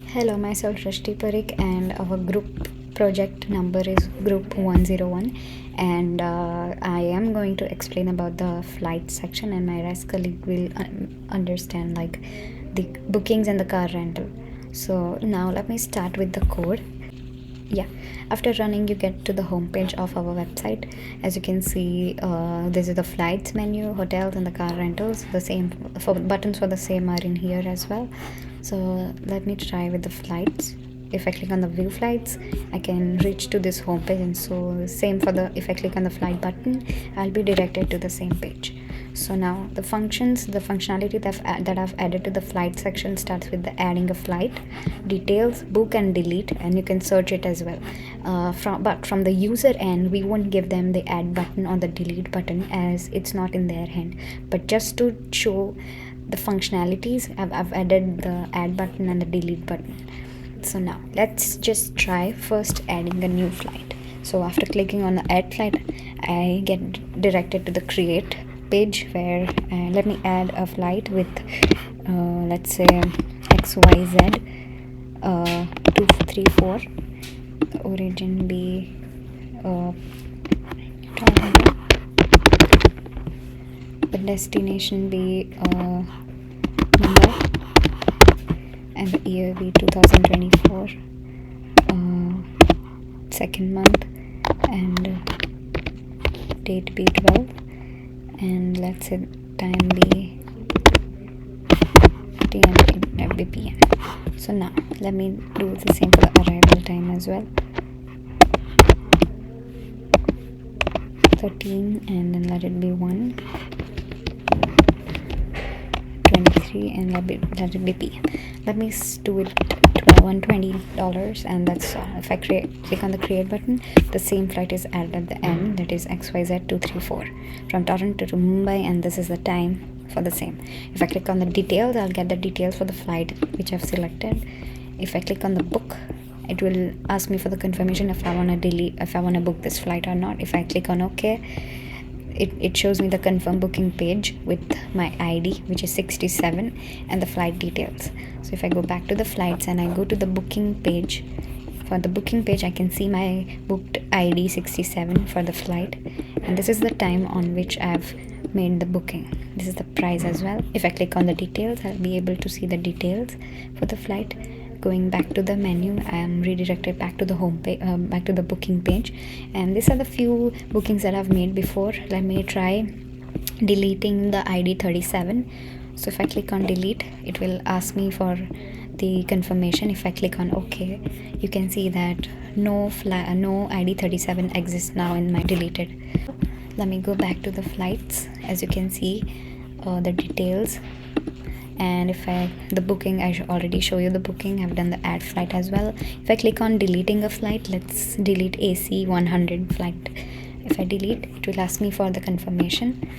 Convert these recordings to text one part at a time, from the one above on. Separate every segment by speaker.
Speaker 1: Hello, myself Rashti Parikh, and our group project number is group 101, and I am going to explain about the flight section, and my rest colleague will understand like the bookings and the car rental. So now let me start with the code. Yeah, after running you get to the home page of our website. As you can see, this is the flights menu, hotels and the car rentals. The same for buttons for the same are in here as well. So let me try with the flights. If I click on the view flights, I can reach to this home page, and so same for the, if I click on the flight button, I'll be directed to the same page. So now the functionality that I've added to the flight section starts with the adding a flight, details, book and delete, and you can search it as well. From the user end, we won't give them the add button or the delete button as it's not in their hand. But just to show the functionalities, I've added the add button and the delete button. So now let's just try first adding a new flight. So after clicking on the add flight, I get directed to the create page where let me add a flight with let's say XYZ 234, origin be Toronto, the destination be Mumbai, and the year be 2024, second month, and date be 12, and let's say time be 10 p.m. So now let me do the same for the arrival time as well, 13, and then let it be 1, 23, and let it be p.m. Let me do it $120, and that's all. If I click on the create button, the same flight is added at the end, that is XYZ 234 from Toronto to Mumbai, and this is the time for the same. If I click on the details, I'll get the details for the flight which I've selected. If I click on the book, it will ask me for the confirmation if I want to book this flight or not. If I click on OK, it shows me the confirm booking page with my ID, which is 67, and the flight details. So if I go back to the flights and I go to the booking page, for the booking page I can see my booked ID 67 for the flight, and this is the time on which I've made the booking. This is the price as well. If I click on the details, I'll be able to see the details for the flight. Going back to the menu, I am redirected back to the home page, back to the booking page, and these are the few bookings that I've made before. Let me try deleting the ID 37. So if I click on delete, it will ask me for the confirmation. If I click on OK, you can see that no ID 37 exists now in my deleted. Let me go back to the flights. As you can see, the details, and if the booking, I should already show you the booking. I've done the add flight as well. If I click on deleting a flight, let's delete AC 100 flight. If I delete, it will ask me for the confirmation,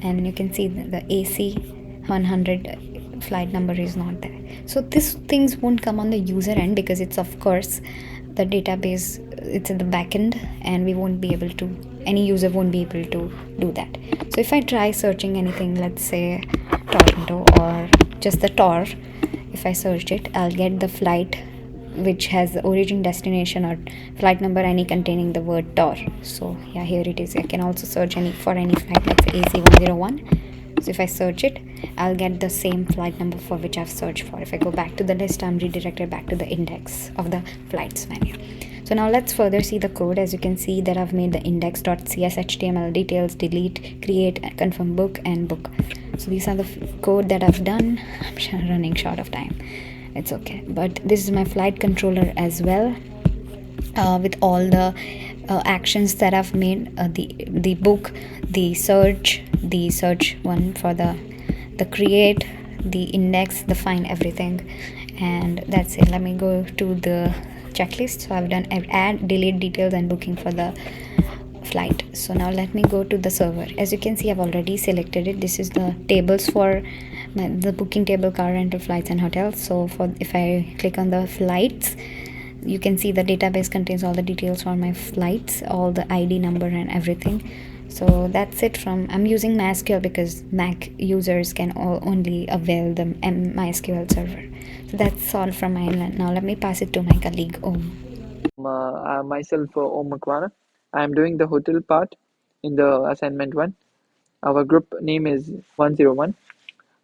Speaker 1: and you can see the AC 100 flight number is not there. So these things won't come on the user end because it's, of course, the database, it's in the back end, and we won't be able to, any user won't be able to do that. So if I try searching anything, let's say Toronto or just the TOR, if I search it, I'll get the flight which has the origin, destination or flight number any containing the word TOR. So yeah, here it is. I can also search for any flight, let's say AC101. So if I search it, I'll get the same flight number for which I've searched for. If I go back to the list, I'm redirected back to the index of the flights menu. So now let's further see the code. As you can see that I've made the index.cs, HTML, details, delete, create, confirm book, and book. So these are the code that I've done. I'm running short of time. It's okay. But this is my flight controller as well, with all the actions that I've made, the book, the search one for the create, the index, the find, everything. And that's it. Let me go to the checklist. So I've done add, delete, details, and booking for the flight. So now let me go to the server. As you can see, I've already selected it. This is the tables for the booking table, car rental, flights and hotels. So if I click on the flights, you can see the database contains all the details for my flights, all the ID number and everything. So that's it from, I'm using MySQL because Mac users can only avail the MySQL server. So that's all from my end. Now let me pass it to my colleague Om.
Speaker 2: Myself, Om Makwana. I am doing the hotel part in the assignment one. Our group name is 101.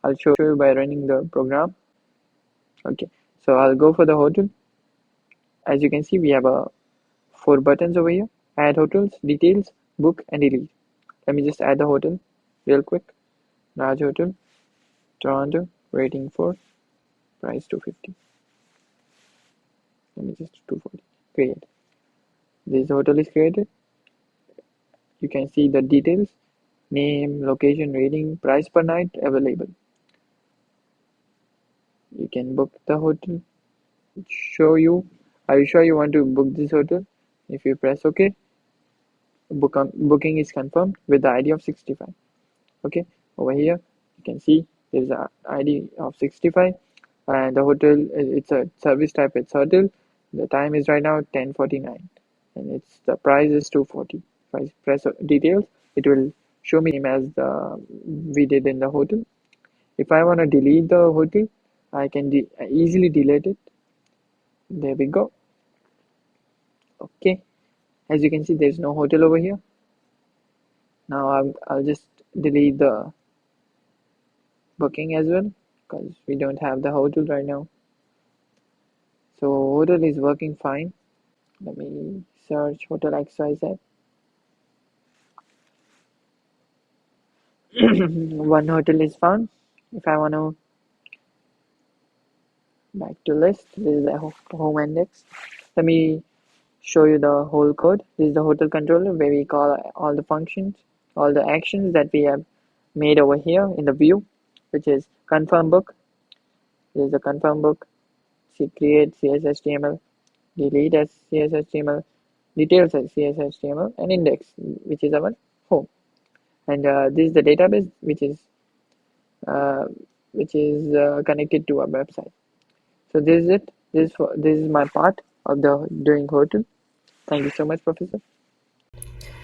Speaker 2: I'll show you by running the program. Okay, so I'll go for the hotel. As you can see, we have 4 buttons over here: add hotels, details, book, and delete. Let me just add the hotel real quick. Raj Hotel, Toronto, rating 4, price 250. Let me just 240. Create. This hotel is created. You can see the details: name, location, rating, price per night, available. You can book the hotel. Are you sure you want to book this hotel? If you press OK, booking is confirmed with the ID of 65. Okay, over here you can see there's a ID of 65, and the hotel, it's a service type, it's hotel. The time is right now 10:49, and it's the price is 240. If I press details, it will show me same as the we did in the hotel. If I want to delete the hotel, I can easily delete it. There we go. Okay, as you can see, there's no hotel over here. Now I'll just delete the booking as well, because we don't have the hotel right now. So hotel is working fine. Let me search hotel XYZ. One hotel is found. If I want to back to list, this is the home index. Let me show you the whole code. This is the hotel controller where we call all the functions, all the actions that we have made over here in the view, which is confirm book. This is the confirm book. Create CSHTML, delete as CSHTML, details as CSHTML, and index, which is our home. And this is the database, uh, which is connected to our website. So this is it. This is my part of the doing hotel. Thank you so much, Professor.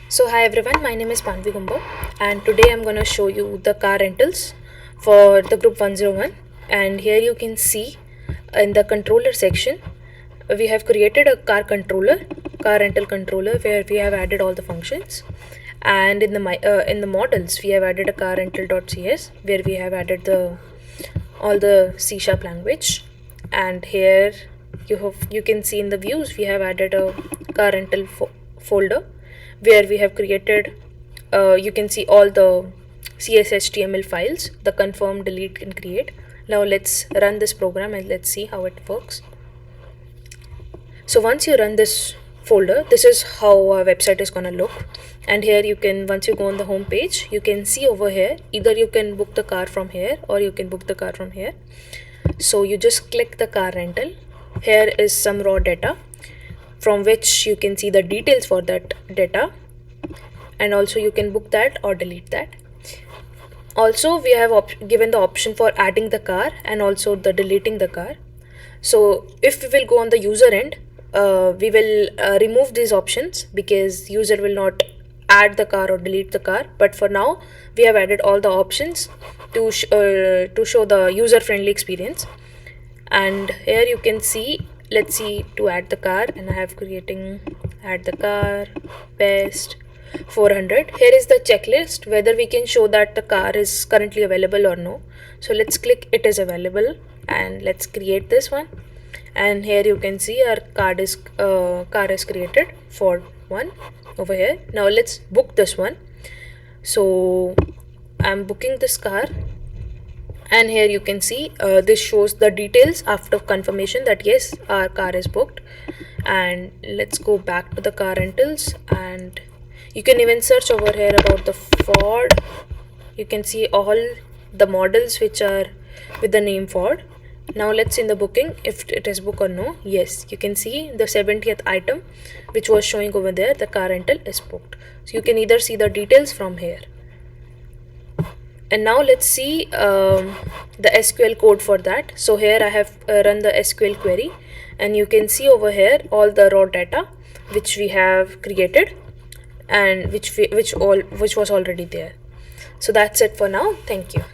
Speaker 3: So hi everyone, my name is Panvi Gumbo and today I'm going to show you the car rentals for the group 101. And here you can see in the controller section we have created a car rental controller, where we have added all the functions. And in the models we have added a car rental.cs, where we have added all the C# language. And here you can see in the views we have added a car rental folder, where we have created, you can see all the CSHTML files, the confirm, delete, and create. Now let's run this program and let's see how it works. So once you run this folder, this is how our website is going to look. And here you can, once you go on the home page, you can see over here, either you can book the car from here or you can book the car from here. So you just click the car rental. Here is some raw data from which you can see the details for that data, and also you can book that or delete that. Also we have given the option for adding the car and also the deleting the car. So if we will go on the user end, we will remove these options because user will not add the car or delete the car. But for now we have added all the options to show the user friendly experience. And here you can see, let's see, to add the car, and I have creating add the car, best 400. Here is the checklist whether we can show that the car is currently available or no. So let's click it is available and let's create this one. And here you can see our car is created for one over here. Now let's book this one. So I'm booking this car, and here you can see this shows the details after confirmation that yes, our car is booked. And let's go back to the car rentals, and you can even search over here about the Ford. You can see all the models which are with the name Ford. Now let's see in the booking if it is booked or no. Yes, you can see the 70th item which was showing over there, the car rental is booked. So you can either see the details from here. And now let's see the SQL code for that. So here I have run the SQL query, and you can see over here all the raw data which we have created. and which was already there. So that's it for now. Thank you.